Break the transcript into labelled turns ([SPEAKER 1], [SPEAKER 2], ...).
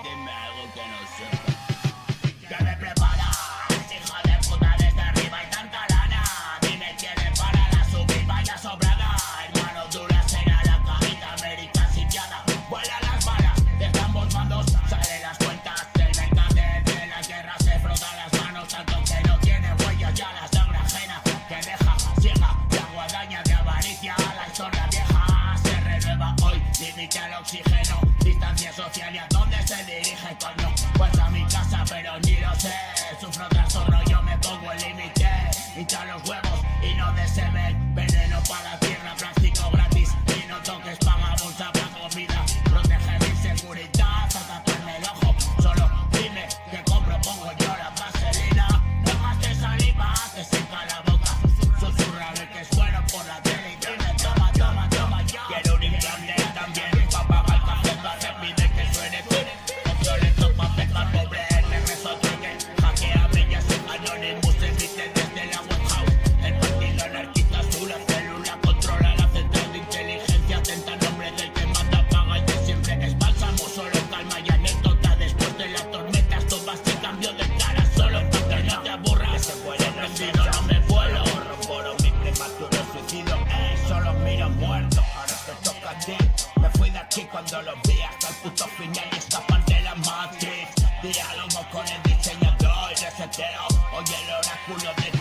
[SPEAKER 1] Dime algo que no sepa. ¿Qué me preparas, hijo de puta, desde arriba hay tanta lana? Dime quién es para la subir, vaya sobrada. Hermano, dura será la cajita, América sitiada. Vuelan las balas desde ambos bandos, salen las cuentas del mercader de la guerra. Se frotan las manos tanto que no tiene huellas ya la sangre ajena que deja ciega la guadaña de avaricia. La historia vieja se renueva hoy, límite al oxígeno, distancia social y a dónde se dirige, coño. Pues a mi casa, pero ni lo sé. Sufro trastorno, yo me pongo el límite. Hincha los huevos y no de semen. Veneno para la tierra, plástico gratis. Y no toques, paga bolsa para comida. Protege mi seguridad, taparme el ojo. Solo dime que compro, pongo yo la vaselina. No gastes saliva, te seca la boca. Susurraré que es bueno por la tele y dime, toma, toma, toma ya. Quiero un implante también, pa' pagar el café, pa' se pide que suene tú. Obsoleto pa' pescar pobre, me rezo truque. Hackeame, ya soy Anonymous, se emite desde la warehouse. El partido anarquista azul, la célula controla la central de inteligencia. Atenta en nombre del que manda, paga el de siempre. Es bálsamo, solo calma y anécdota. Después de las tormentas, tomas y cambio de cara. Solo para que no te aburras, se puede rendido, no me vuelo. Corroboro mi prematuro suicidio, solo miro muerto. Ahora te toca a ti, me fui de aquí cuando lo vi hasta el puto final y escapar de la Matrix. Diálogo con el diseñador y reseteo, hoy el oráculo de